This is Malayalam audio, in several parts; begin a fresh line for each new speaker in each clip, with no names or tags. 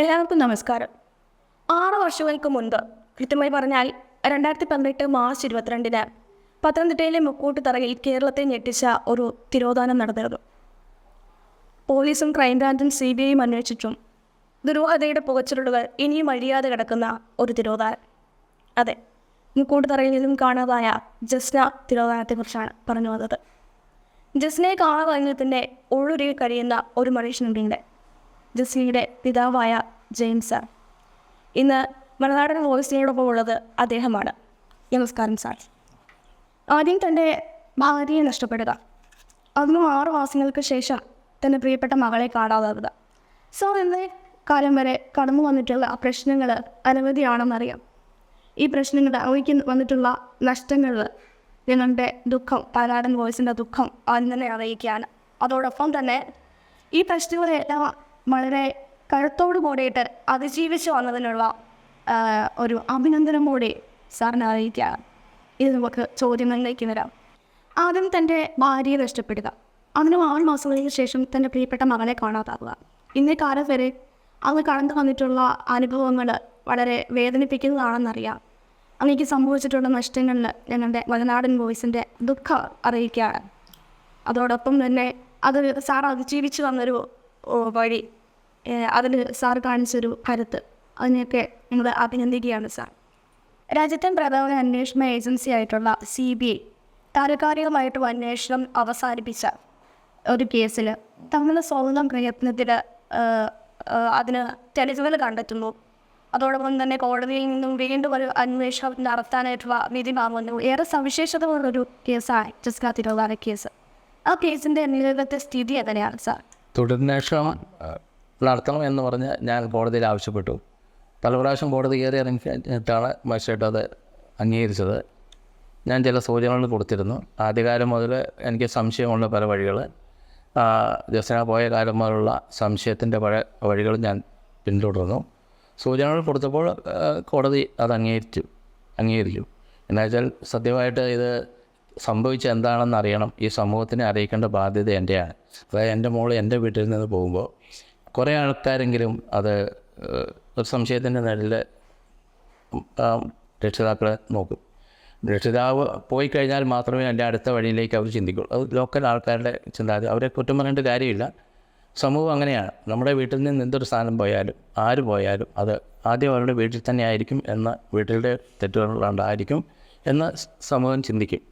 എല്ലാവർക്കും നമസ്കാരം. 6 വർഷങ്ങൾക്ക് മുൻപ്, കൃത്യമായി പറഞ്ഞാൽ 2018 മാർച്ച് 22-ന് പത്തനംതിട്ടയിലെ മുക്കൂട്ടുതറയിൽ കേരളത്തെ ഞെട്ടിച്ച ഒരു തിരോധാനം നടന്നിരുന്നു. പോലീസും ക്രൈംബ്രാഞ്ചും CBIയും അന്വേഷിച്ചും ദുരൂഹതയുടെ പുകച്ചുരുളുകൾ ഇനിയും അഴിയാതെ കിടക്കുന്ന ഒരു തിരോധാനം. അതെ, മുക്കൂട്ടുതറയിൽ നിന്നും കാണാതായ ജസ്ന തിരോധാനത്തെക്കുറിച്ചാണ് പറഞ്ഞു വന്നത്. ജസ്നയെ കാണാതായതിൻ്റെ ഉള്ളുരുകി കഴിയുന്ന ഒരു മനുഷ്യനുണ്ട്, ജസ്നയുടെ പിതാവായ ജെയിംസ് സാർ. ഇന്ന് മലനാടൻ വോയിസിനോടൊപ്പം ഉള്ളത് അദ്ദേഹമാണ്. നമസ്കാരം സാർ. ആദ്യം തൻ്റെ ഭാര്യയെ നഷ്ടപ്പെടുക, അതിനും 6 മാസങ്ങൾക്ക് ശേഷം തൻ്റെ പ്രിയപ്പെട്ട മകളെ കാണാതാവുക. സാർ ഇന്നേ കാലം വരെ കടന്നു വന്നിട്ടുള്ള പ്രശ്നങ്ങൾ അനവധിയാണെന്നറിയാം. ഈ പ്രശ്നങ്ങൾ അവയ്ക്ക് വന്നിട്ടുള്ള നഷ്ടങ്ങൾ ഞങ്ങളുടെ ദുഃഖം, മലനാടൻ വോയിസിൻ്റെ ദുഃഖം ആദ്യം തന്നെ അറിയിക്കുകയാണ്. അതോടൊപ്പം തന്നെ ഈ പ്രശ്നങ്ങളെല്ലാം വളരെ കരുത്തോടു കൂടിയിട്ട് അതിജീവിച്ച് വന്നതിനുള്ള ഒരു അഭിനന്ദനം കൂടി സാറിനെ അറിയിക്കുകയാണ്. ഇത് നമുക്ക് ചോദ്യങ്ങളിലേക്ക് വരാം. ആദ്യം തൻ്റെ ഭാര്യയെ നഷ്ടപ്പെടുക, അതിന് 6 മാസങ്ങൾക്ക് ശേഷം തൻ്റെ പ്രിയപ്പെട്ട മകളെ കാണാതാവുക. ഇന്നേ കാലം വരെ അന്ന് കടന്നു വന്നിട്ടുള്ള അനുഭവങ്ങൾ വളരെ വേദനിപ്പിക്കുന്നതാണെന്നറിയാം. അങ്ങേക്ക് സംഭവിച്ചിട്ടുള്ള നഷ്ടങ്ങളിൽ ഞങ്ങളുടെ മലനാടൻ വോയിസിൻ്റെ ദുഃഖം അറിയിക്കുകയാണ്. അതോടൊപ്പം തന്നെ അത് സാർ അതിജീവിച്ച് വന്നൊരു വഴി, അതിന് സാർ കാണിച്ചൊരു കരുത്ത്, അതിനെയൊക്കെ ഞങ്ങൾ അഭിനന്ദിക്കുകയാണ് സാർ. രാജ്യത്തെ പ്രധാന അന്വേഷണ ഏജൻസി ആയിട്ടുള്ള CBI താൽക്കാലികമായിട്ടും അന്വേഷണം അവസാനിപ്പിച്ച ഒരു കേസിൽ തങ്ങളുടെ സ്വന്തം പ്രയത്നത്തിൽ അതിന് തെളിവുകൾ കണ്ടെത്തുന്നു. അതോടൊപ്പം തന്നെ കോടതിയിൽ നിന്നും വീണ്ടും ഒരു അന്വേഷണം നടത്താനായിട്ടുള്ള വിധി വാങ്ങുന്നു. ഏറെ സവിശേഷതയുള്ളൊരു കേസാണ് ജസ്ന തിരോധാന കേസ്. ആ കേസിൻ്റെ നിലവിലത്തെ സ്ഥിതി എങ്ങനെയാണ് സാർ?
തുടരന്വേഷണം നടത്തണമെന്ന് പറഞ്ഞ് ഞാൻ കോടതിയിൽ ആവശ്യപ്പെട്ടു. പല പ്രാവശ്യം കോടതി കയറി ഇറങ്ങിയിട്ടാണ് മജിസ്ട്രേറ്റ് അത് അംഗീകരിച്ചത്. ഞാൻ ചില സൂചനകൾ കൊടുത്തിരുന്നു. ആദ്യകാലം മുതൽ എനിക്ക് സംശയമുള്ള പല വഴികൾ, ജസ്ന പോയ കാലം മുതലുള്ള സംശയത്തിൻ്റെ പല വഴികൾ ഞാൻ പിന്തുടർന്നു. സൂചനകൾ കൊടുത്തപ്പോൾ കോടതി അത് അംഗീകരിച്ചു. എന്നുവെച്ചാൽ സത്യമായിട്ട് ഇത് സംഭവിച്ച എന്താണെന്ന് അറിയണം, ഈ സമൂഹത്തിനെ അറിയിക്കേണ്ട ബാധ്യത എൻ്റെയാണ്. അതായത് എൻ്റെ മോൾ എൻ്റെ വീട്ടിൽ നിന്ന് പോകുമ്പോൾ കുറേ ആൾക്കാരെങ്കിലും അത് ഒരു സംശയത്തിൻ്റെ നിഴലിൽ രക്ഷിതാക്കളെ നോക്കും. രക്ഷിതാവ് പോയി കഴിഞ്ഞാൽ മാത്രമേ എൻ്റെ അടുത്ത വഴിയിലേക്ക് അവർ ചിന്തിക്കുള്ളൂ. അത് ലോക്കൽ ആൾക്കാരുടെ ചിന്താഗതി, അവരെ കുറ്റം പറഞ്ഞിട്ട് കാര്യമില്ല. സമൂഹം അങ്ങനെയാണ്. നമ്മുടെ വീട്ടിൽ നിന്ന് എന്തൊരു സാധനം പോയാലും ആര് പോയാലും അത് ആദ്യം അവരുടെ വീട്ടിൽ തന്നെ ആയിരിക്കും എന്ന, വീട്ടിലെ തെറ്റുകളുണ്ടായിരിക്കും എന്ന് സമൂഹം ചിന്തിക്കും.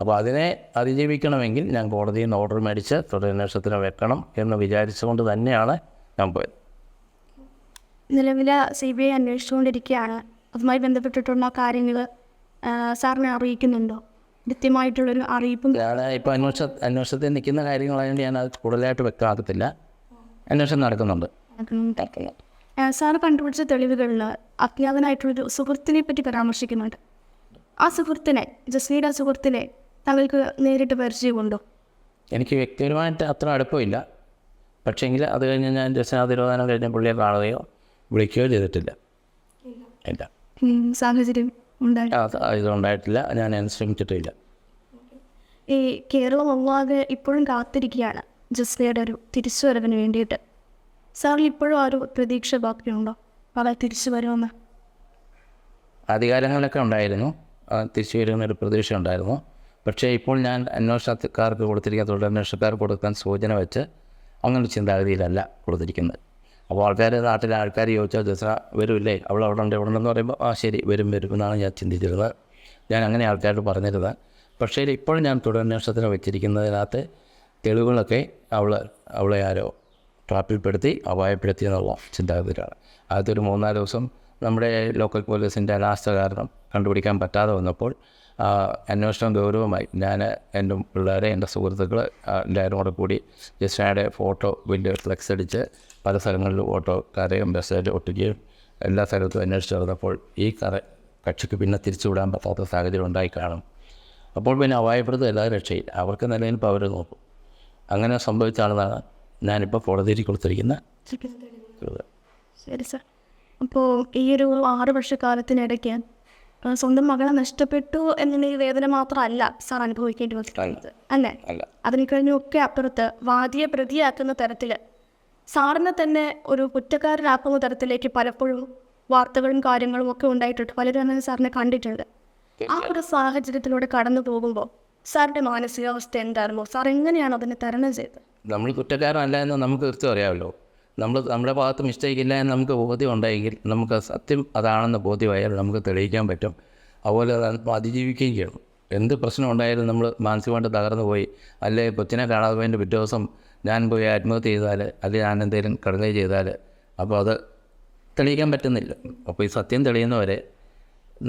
അപ്പോൾ അതിനെ അതിജീവിക്കണമെങ്കിൽ ഞാൻ കോടതിയിൽ നിന്ന് ഓർഡർ മേടിച്ച് തുടരന്വേഷണത്തിന് വെക്കണം എന്ന് വിചാരിച്ചുകൊണ്ട് തന്നെയാണ് ഞാൻ പോയത്.
നിലവിൽ CBI അന്വേഷിച്ചുകൊണ്ടിരിക്കുകയാണ്. അതുമായി ബന്ധപ്പെട്ടിട്ടുള്ള കാര്യങ്ങൾ സാറിനെ അറിയിക്കുന്നുണ്ടോ? കൃത്യമായിട്ടുള്ളൊരു അറിയിപ്പും
ഞാൻ ഇപ്പോൾ അന്വേഷണത്തിൽ നിൽക്കുന്ന കാര്യങ്ങളായതുകൊണ്ട് ഞാൻ അത് കൂടുതലായിട്ട് വെക്കാത്തില്ല. അന്വേഷണം നടക്കുന്നുണ്ട്.
സാർ കണ്ടുപിടിച്ച തെളിവുകളിൽ അജ്ഞാതനായിട്ടുള്ളൊരു സുഹൃത്തിനെ പറ്റി പരാമർശിക്കുന്നുണ്ട്. ആ സുഹൃത്തിനെ, ജസ്നയുടെ സുഹൃത്തിനെ താങ്കൾക്ക് നേരിട്ട് പരിചയമുണ്ടോ?
എനിക്ക് വ്യക്തിപരമായിട്ട് അത്ര അടുപ്പമില്ല. പക്ഷേങ്കിൽ അത് കഴിഞ്ഞ് ഞാൻ ജസ്ന തിരോധാനം കഴിഞ്ഞ പുള്ളിയെ കാണുകയോ വിളിക്കുകയോ ചെയ്തിട്ടില്ല. ഇല്ല,
സാഹചര്യം
ഇതുണ്ടായിട്ടില്ല. ഞാൻ ശ്രമിച്ചിട്ടില്ല.
ഈ കേരളം ഒന്നാകെ ഇപ്പോഴും കാത്തിരിക്കുകയാണ് ജസ്നയുടെ ഒരു തിരിച്ചുവരവിന് വേണ്ടിയിട്ട്. സാറിന് ഇപ്പോഴും ആ ഒരു പ്രതീക്ഷ ബാക്കിയുണ്ടോ, അവ തിരിച്ചു വരുമെന്ന്?
അധികാരങ്ങളിലൊക്കെ ഉണ്ടായിരുന്നു, തിരിച്ചു വരുന്നൊരു പ്രതീക്ഷ ഉണ്ടായിരുന്നു. പക്ഷേ ഇപ്പോൾ ഞാൻ അന്വേഷണക്കാർക്ക് കൊടുത്തിരിക്കുന്ന, തുടരന്വേഷണക്കാർക്ക് കൊടുക്കാൻ സൂചന വെച്ച് അങ്ങനെ ചിന്താഗതിയിലല്ല കൊടുത്തിരിക്കുന്നത്. അപ്പോൾ നാട്ടിലെ ആൾക്കാർ ചോദിച്ചാൽ ജസ്ന വരില്ലേ, അവൾ അവിടെ ഉണ്ടെന്ന് പറയുമ്പോൾ ശരി വരും എന്നാണ് ഞാൻ ചിന്തിച്ചിരുന്നത്. ഞാൻ അങ്ങനെ ആൾക്കാരോട് പറഞ്ഞിരുന്നത്. പക്ഷേ ഇപ്പോൾ ഞാൻ തുടരന്വേഷണത്തിന് വെച്ചിരിക്കുന്നതിനകത്ത് തെളിവുകളൊക്കെ അവളെ ആരോ ട്രാപ്പിൽപ്പെടുത്തി അപായപ്പെടുത്തി എന്നുള്ള ചിന്താഗതിയിലാണ്. അതൊരു 3-4 ദിവസം നമ്മുടെ ലോക്കൽ പോലീസിൻ്റെ അനാസ്ഥ കാരണം കണ്ടുപിടിക്കാൻ പറ്റാതെ വന്നപ്പോൾ അന്വേഷണം ഗൗരവമായി ഞാൻ, എൻ്റെ പിള്ളേരെ, എൻ്റെ സുഹൃത്തുക്കൾ എല്ലാവരും കൂടെ കൂടി ജസ്നയുടെ ഫോട്ടോ വലിയ ഫ്ലെക്സ് അടിച്ച് പല സ്ഥലങ്ങളിലും ഓട്ടോക്കാരെയും ബസ്സുകാരെ ഒട്ടിക്കുകയും എല്ലാ സ്ഥലത്തും അന്വേഷിച്ച് നടന്നപ്പോൾ ഈ കക്ഷിക്ക് പിന്നെ തിരിച്ചുവിടാൻ പറ്റാത്ത സാഹചര്യം ഉണ്ടായി കാണും. അപ്പോൾ പിന്നെ അപായപ്പെടുത്തുക എല്ലാ രക്ഷയില്ല, അവർക്ക് നിലനിൽപ്പ് അവർ നോക്കും. അങ്ങനെ സംഭവിച്ചാണെന്നാണ് ഞാനിപ്പോൾ കോടതിയിൽ കൊടുത്തിരിക്കുന്ന.
ശരി സാർ. അപ്പോൾ ഈ ഒരു 6 വർഷക്കാലത്തിനിടയ്ക്ക് സ്വന്തം മകളെ നഷ്ടപ്പെട്ടു എന്നുള്ള വേദന മാത്രമല്ല സാർ അനുഭവിക്കേണ്ടി വന്നിട്ടുള്ളത്, അല്ലേ? അതിന് കഴിഞ്ഞൊക്കെ അപ്പുറത്ത് വാദിയെ പ്രതിയാക്കുന്ന തരത്തിൽ സാറിനെ തന്നെ ഒരു കുറ്റക്കാരനാക്കുന്ന തരത്തിലേക്ക് പലപ്പോഴും വാർത്തകളും കാര്യങ്ങളും ഒക്കെ ഉണ്ടായിട്ടുണ്ട്. പലരും അങ്ങനെ സാറിനെ കണ്ടിട്ടുണ്ട്. ആ ഒരു സാഹചര്യത്തിലൂടെ കടന്നു പോകുമ്പോൾ സാറിൻ്റെ മാനസികാവസ്ഥ എന്തായിരുന്നു? സാർ എങ്ങനെയാണ് അതിനെ തരണം ചെയ്തത്?
നമ്മൾ കുറ്റക്കാരനല്ല എന്ന് നമുക്ക് തീർച്ചയായും അറിയാമല്ലോ. നമ്മുടെ ഭാഗത്ത് മിസ്റ്റേക്ക് ഇല്ല എന്ന് നമുക്ക് ബോധ്യം ഉണ്ടെങ്കിൽ, നമുക്ക് സത്യം അതാണെന്ന് ബോധ്യമായാൽ നമുക്ക് തെളിയിക്കാൻ പറ്റും. അതുപോലെ അതിജീവിക്കുകയും ചെയ്യണം. എന്ത് പ്രശ്നം ഉണ്ടായാലും നമ്മൾ മാനസികമായിട്ട് തകർന്നു പോയി, അല്ലെങ്കിൽ കൊച്ചിനെ കാണാതെ പോയതിൻ്റെ പിറ്റേ ദിവസം ഞാൻ പോയി ആത്മഹത്യ ചെയ്താൽ, അല്ലെങ്കിൽ ഞാൻ എന്തെങ്കിലും കടുകൈ ചെയ്താൽ, അപ്പോൾ അത് തെളിയിക്കാൻ പറ്റുന്നില്ല. അപ്പോൾ ഈ സത്യം തെളിയുന്നവരെ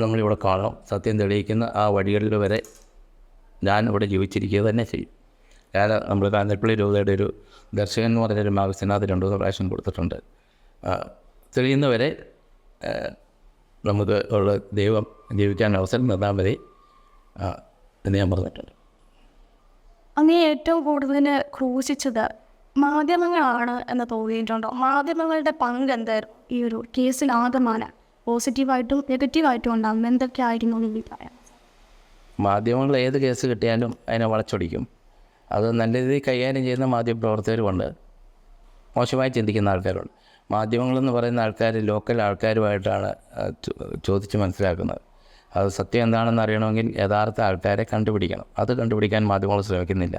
നമ്മളിവിടെ കാണാം. സത്യം തെളിയിക്കുന്ന ആ വഴികളിൽ വരെ ഞാൻ ഇവിടെ ജീവിച്ചിരിക്കുക തന്നെ ചെയ്യും. ഞാൻ നമ്മൾ കാഞ്ഞിരപ്പള്ളി രൂപയുടെ ഒരു ദർശകൻ എന്ന് പറഞ്ഞൊരു മാഗസിനകത്ത് 2-3 പ്രാവശ്യം കൊടുത്തിട്ടുണ്ട്. തെളിയുന്നവരെ നമുക്ക് ഉള്ള ദൈവം ജീവിക്കാൻ അവസരം തന്നാൽ മതി എന്ന് ഞാൻ പറഞ്ഞിട്ടുണ്ട്.
അങ്ങേ ഏറ്റവും കൂടുതൽ ക്രൂശിച്ചത് മാധ്യമങ്ങളാണ് എന്ന് തോന്നിയിട്ടുണ്ടോ? മാധ്യമങ്ങളുടെ പങ്ക് എന്തായിരുന്നു ഈ ഒരു കേസിൽ? ആകമാനം പോസിറ്റീവായിട്ടും നെഗറ്റീവായിട്ടും ഉണ്ടാകും. എന്തൊക്കെയായിരുന്നു എന്ന് പറയാം.
മാധ്യമങ്ങൾ ഏത് കേസ് കിട്ടിയാലും അതിനെ വളച്ചൊടിക്കും. അത് നല്ല രീതിയിൽ കൈകാര്യം ചെയ്യുന്ന മാധ്യമപ്രവർത്തകരുമുണ്ട്, മോശമായി ചിന്തിക്കുന്ന ആൾക്കാരുണ്ട്. മാധ്യമങ്ങളെന്ന് പറയുന്ന ആൾക്കാർ ലോക്കൽ ആൾക്കാരുമായിട്ടാണ് ചോദിച്ച് മനസ്സിലാക്കുന്നത്. അത് സത്യം എന്താണെന്ന് അറിയണമെങ്കിൽ യഥാർത്ഥ ആൾക്കാരെ കണ്ടുപിടിക്കണം. അത് കണ്ടുപിടിക്കാൻ മാധ്യമങ്ങൾ ശ്രമിക്കുന്നില്ല.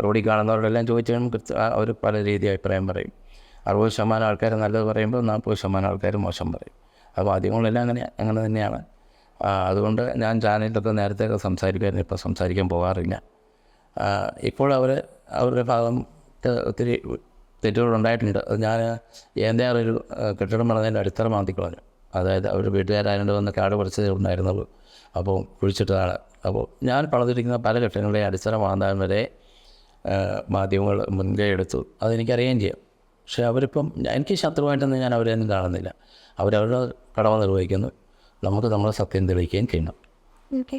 റോഡിൽ കാണുന്നവരോടെല്ലാം ചോദിച്ചാൽ അവർ പല രീതി അഭിപ്രായം പറയും. 60% ആൾക്കാർ നല്ലത് പറയുമ്പോൾ 40% ആൾക്കാർ മോശം പറയും. അത് മാധ്യമങ്ങളെല്ലാം അങ്ങനെ തന്നെയാണ്. അതുകൊണ്ട് ഞാൻ ചാനലിലൊക്കെ നേരത്തെ സംസാരിക്കുമായിരുന്നു, ഇപ്പോൾ സംസാരിക്കാൻ പോകാറില്ല. ഇപ്പോൾ അവരുടെ ഭാഗം ഒത്തിരി തെറ്റുകളുണ്ടായിട്ടുണ്ട്. ഞാൻ എൻ്റെ ഒരു കെട്ടിടം പറഞ്ഞതിൻ്റെ അടിത്തറ മാന്തിക്കളഞ്ഞു. അതായത് അവർ വീട്ടുകാരായതുകൊണ്ട് വന്ന് കാട് പറിച്ചതേ ഉണ്ടായിരുന്നുള്ളൂ. അപ്പോൾ കുഴിച്ചിട്ടതാണ്. അപ്പോൾ ഞാൻ പണിതിരിക്കുന്ന പല കെട്ടിടങ്ങളുടെയും അടിത്തറ മാന്താൻ വരെ മാധ്യമങ്ങൾ മുൻകൈ എടുത്തു. അതെനിക്കറിയുകയും ചെയ്യാം. പക്ഷേ അവരിപ്പം എനിക്ക് ശത്രുവായിട്ടൊന്നും ഞാൻ അവരെയൊന്നും കാണുന്നില്ല. അവരവരുടെ കടമ നിർവഹിക്കുന്നു. നമുക്ക് നമ്മളെ സത്യം തെളിയിക്കുകയും ചെയ്യണം.
ഓക്കെ.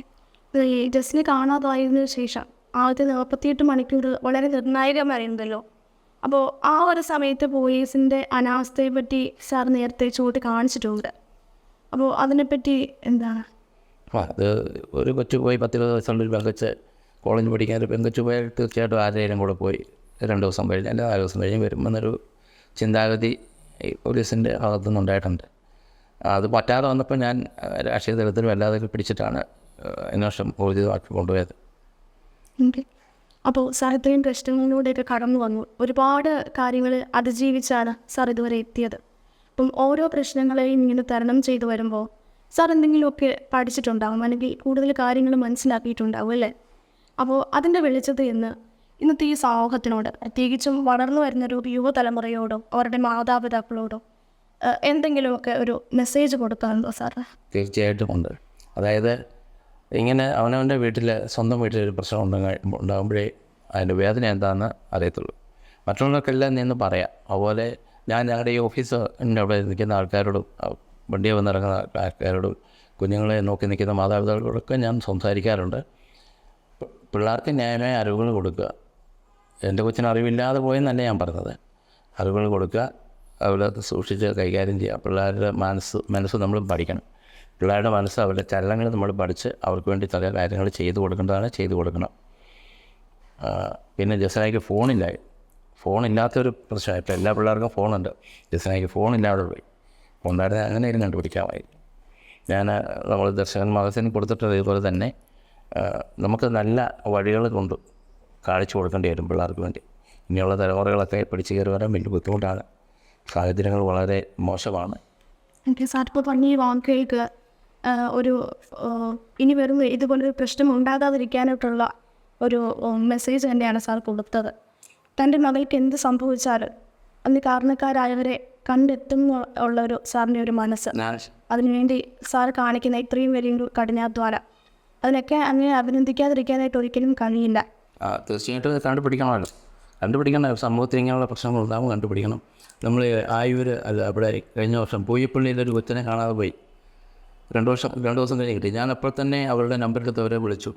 ഈ ജസ്റ്റിനെ കാണാതായതിനു ശേഷം ആദ്യത്തെ 48 മണിക്കൂർ വളരെ നിർണായകമായിരുന്നല്ലോ. അപ്പോൾ ആ ഒരു സമയത്ത് പോലീസിൻ്റെ അനാസ്ഥയെ പറ്റി സാർ നേരത്തെ കാണിച്ചിട്ടുണ്ട്. അപ്പോൾ അതിനെപ്പറ്റി എന്താണ്?
അത് ഒരു കൊച്ചു പോയി 10-20 ദിവസം ഒരു പെങ്കച്ച് കോളേജ് പഠിക്കാൻ ഒരു പെങ്കച്ച് പോയാൽ തീർച്ചയായിട്ടും ആരെയും കൂടെ പോയി 2 ദിവസം കഴിഞ്ഞ് അല്ലെങ്കിൽ 4 ദിവസം കഴിഞ്ഞ് വരുമെന്നൊരു ചിന്താഗതി പോലീസിൻ്റെ ഭാഗത്തുനിന്ന് ഉണ്ടായിട്ടുണ്ട്. അത് പറ്റാതെ വന്നപ്പോൾ ഞാൻ രാഷ്ട്രീയ തലത്തിലും എല്ലാതൊക്കെ പിടിച്ചിട്ടാണ് അന്വേഷണം ഊർജിതമാക്കി കൊണ്ടുപോയത്.
ഓക്കെ. അപ്പോൾ സാർ ഇത്രയും പ്രശ്നങ്ങളിലൂടെയൊക്കെ കടന്നു വന്നു. ഒരുപാട് കാര്യങ്ങൾ അതിജീവിച്ചാണ് സാർ ഇതുവരെ എത്തിയത്. അപ്പം ഓരോ പ്രശ്നങ്ങളെയും ഇങ്ങനെ തരണം ചെയ്തു വരുമ്പോൾ സാർ എന്തെങ്കിലുമൊക്കെ പഠിച്ചിട്ടുണ്ടാകും, അല്ലെങ്കിൽ കൂടുതൽ കാര്യങ്ങൾ മനസ്സിലാക്കിയിട്ടുണ്ടാകും അല്ലേ? അപ്പോൾ അതിൻ്റെ വെളിച്ചത്തിൽ ഇന്നത്തെ ഈ സമൂഹത്തിനോട്, പ്രത്യേകിച്ചും വളർന്നു വരുന്നൊരു യുവതലമുറയോടോ അവരുടെ മാതാപിതാക്കളോടോ എന്തെങ്കിലുമൊക്കെ ഒരു മെസ്സേജ് കൊടുക്കാറുണ്ടോ സാർ?
തീർച്ചയായിട്ടും ഉണ്ട്. അതായത് ഇങ്ങനെ അവനവൻ്റെ സ്വന്തം വീട്ടിലൊരു പ്രശ്നം ഉണ്ടാകുമ്പോഴേ അതിൻ്റെ വേദന എന്താണെന്ന് അറിയത്തുള്ളൂ. മറ്റുള്ളവർക്കെല്ലാം നിന്ന് പറയാം. അതുപോലെ ഞാൻ ഞങ്ങളുടെ ഈ ഓഫീസിൻ്റെ അവിടെ നിൽക്കുന്ന ആൾക്കാരോടും, വണ്ടിയെ വന്നിറങ്ങുന്ന ആൾക്കാരോടും, കുഞ്ഞുങ്ങളെ നോക്കി നിൽക്കുന്ന മാതാപിതാക്കളോടൊക്കെ ഞാൻ സംസാരിക്കാറുണ്ട്. പിള്ളേർക്ക് ന്യായമായ അറിവുകൾ കൊടുക്കുക. എൻ്റെ കൊച്ചിന് അറിവില്ലാതെ പോയെന്നല്ല ഞാൻ പറഞ്ഞത്. അറിവുകൾ കൊടുക്കുക, അവരെ സൂക്ഷിച്ച് കൈകാര്യം ചെയ്യുക. പിള്ളേരുടെ മനസ്സ് നമ്മൾ പഠിക്കണം. പിള്ളേരുടെ മനസ്സ്, അവരുടെ ചലനങ്ങൾ നമ്മൾ പഠിച്ച് അവർക്ക് വേണ്ടി ചില കാര്യങ്ങൾ ചെയ്തു കൊടുക്കണം. പിന്നെ ജസ്നായിക്ക് ഫോണില്ലാത്തൊരു പ്രശ്നമായി. ഇപ്പോൾ എല്ലാ പിള്ളേർക്കും ഫോണുണ്ട്. ജസ്നായിക്ക് ഫോണില്ലാതെ പോയി. ഫോണുണ്ടായിരുന്നെ അങ്ങനെയും കണ്ടുപിടിക്കാമായിരുന്നു. നമ്മൾ ദർശകൻ മാഗസിൻ കൊടുത്തിട്ട് ഇതുപോലെ തന്നെ നമുക്ക് നല്ല വഴികൾ കൊണ്ട് കാണിച്ചു കൊടുക്കേണ്ടി വരും പിള്ളേർക്ക് വേണ്ടി. ഇനിയുള്ള തലമുറകളൊക്കെ പിടിച്ചു കയറി വരാൻ വലിയ ബുദ്ധിമുട്ടാണ്. സാഹചര്യങ്ങൾ വളരെ മോശമാണ്.
ഓക്കെ സാർ, ഇപ്പോൾ പറഞ്ഞ ഈ വാക്കുകൾക്ക് ഒരു ഇനി വരുന്ന ഇതുപോലൊരു പ്രശ്നം ഉണ്ടാകാതിരിക്കാനായിട്ടുള്ള ഒരു മെസ്സേജ് തന്നെയാണ് സാർ കൊടുത്തത്. തൻ്റെ മകൾക്ക് എന്ത് സംഭവിച്ചാലും അതിന് കാരണക്കാരായവരെ കണ്ടെത്തുന്ന ഉള്ളൊരു സാറിൻ്റെ ഒരു മനസ്സ്, അതിനുവേണ്ടി സാർ കാണിക്കുന്ന ഇത്രയും വലിയൊരു കഠിനാധ്വാനം, അതിനൊക്കെ അങ്ങനെ അഭിനന്ദിക്കാതിരിക്കാനായിട്ട് ഒരിക്കലും കഴിയില്ല.
തീർച്ചയായിട്ടും കണ്ടുപിടിക്കണം. സമൂഹത്തിൽ ഇങ്ങനെയുള്ള പ്രശ്നങ്ങൾ ഉണ്ടാകുമ്പോൾ കണ്ടുപിടിക്കണം. നമ്മൾ അവിടെ കഴിഞ്ഞ വർഷം പൂയപ്പള്ളിയിലൊരു കൊച്ചിനെ കാണാതെ പോയി. 2 ദിവസം കഴിഞ്ഞ് കിട്ടി. ഞാൻ അപ്പോൾ തന്നെ അവരുടെ നമ്പറെടുത്ത് അവരെ വിളിച്ചു.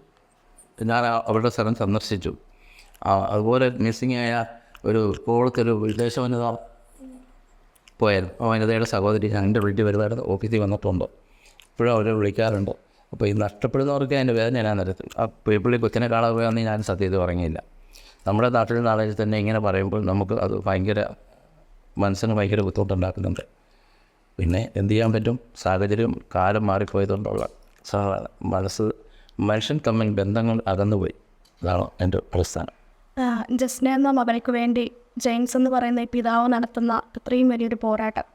ഞാൻ അവരുടെ സ്ഥലം സന്ദർശിച്ചു. അതുപോലെ മിസ്സിങ് ആയ ഒരു കോളത്തൊരു വിദേശ വനിത പോയായിരുന്നു. വനിതയുടെ സഹോദരി എൻ്റെ വീട്ടിൽ വരുന്നതായിട്ട് ഓഫീസിൽ വന്നിട്ടുണ്ടോ, ഇപ്പോഴും അവരെ വിളിക്കാറുണ്ട്. അപ്പോൾ ഈ നഷ്ടപ്പെടുന്നവർക്ക് അതിൻ്റെ വേദന ഞാൻ നിരത്തും. ആ പൂയപ്പള്ളി കൊച്ചിനെ കാണാതെ പോയാന്ന് ഞാൻ സത്യത്തിൽ പറഞ്ഞില്ല. നമ്മുടെ നാട്ടിൽ നാളെ തന്നെ ഇങ്ങനെ പറയുമ്പോൾ നമുക്ക് അത് ഭയങ്കര മനസ്സിന് ഭയങ്കര ബുദ്ധിമുട്ടുണ്ടാക്കുന്നുണ്ട്. പിന്നെ എന്ത് ചെയ്യാൻ പറ്റും, സാഹചര്യം കാലം മാറിപ്പോയതുകൊണ്ടുള്ള മനുഷ്യൻ തമ്മിൽ ബന്ധങ്ങൾ അകന്നുപോയി. അതാണ് എൻ്റെ പ്രസ്ഥാനം.
ജസ്ന എന്ന മകൾക്ക് വേണ്ടി ജെയിംസ് എന്ന് പറയുന്ന ഈ പിതാവ് നടത്തുന്ന ഇത്രയും വലിയൊരു പോരാട്ടം,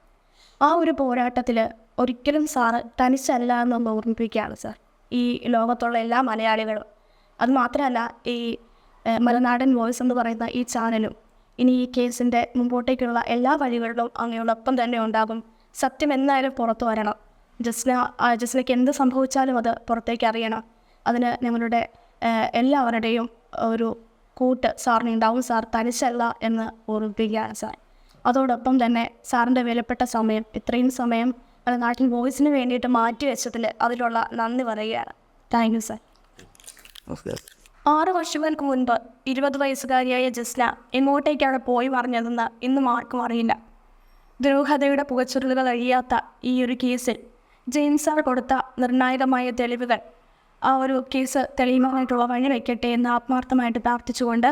ആ ഒരു പോരാട്ടത്തിൽ ഒരിക്കലും സാറ് തനിച്ചല്ല എന്നൊന്ന് ഓർമ്മിപ്പിക്കുകയാണ് സാർ ഈ ലോകത്തുള്ള എല്ലാ മലയാളികളും. അതുമാത്രമല്ല ഈ മലനാടൻ വോയിസ് എന്ന് പറയുന്ന ഈ ചാനലും ഇനി ഈ കേസിൻ്റെ മുമ്പോട്ടേക്കുള്ള എല്ലാ വഴികളിലും അങ്ങയോടൊപ്പം തന്നെ ഉണ്ടാകും. സത്യം എന്തായാലും പുറത്തു വരണം. ജസ്നയ്ക്ക് എന്ത് സംഭവിച്ചാലും അത് പുറത്തേക്ക് അറിയണം. അതിന് ഞങ്ങളുടെ എല്ലാവരുടെയും ഒരു കൂട്ട് സാറിനുണ്ടാവും. സാർ തനിച്ചല്ല എന്ന് ഓർമ്മിപ്പിക്കുകയാണ് സാർ. അതോടൊപ്പം തന്നെ സാറിൻ്റെ വിലപ്പെട്ട സമയം, ഇത്രയും സമയം നാട്ടിൽ വോയിസിന് വേണ്ടിയിട്ട് മാറ്റി വെച്ചതിൽ അതിലുള്ള നന്ദി പറയുകയാണ്. Thank you sir. 6 വർഷങ്ങൾക്ക് മുൻപ് 20 വയസ്സുകാരിയായ ജസ്ന എങ്ങോട്ടേക്കാണ് പോയി മറിഞ്ഞതെന്ന് ഇന്നും ആർക്കും അറിയില്ല. ദുരൂഹതയുടെ പുകച്ചുരുളുകൾ കഴിയാത്ത ഈ ഒരു കേസിൽ ജെയിംസ് സാർ കൊടുത്ത നിർണായകമായ തെളിവുകൾ ആ ഒരു കേസ് തെളിയുമായിട്ടുള്ള വഴി വയ്ക്കട്ടെ എന്ന് ആത്മാർത്ഥമായിട്ട് പ്രാർത്ഥിച്ചുകൊണ്ട്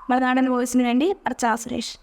മലനാടൻ വോയിസിന് വേണ്ടി അർച്ച സുരേഷ്.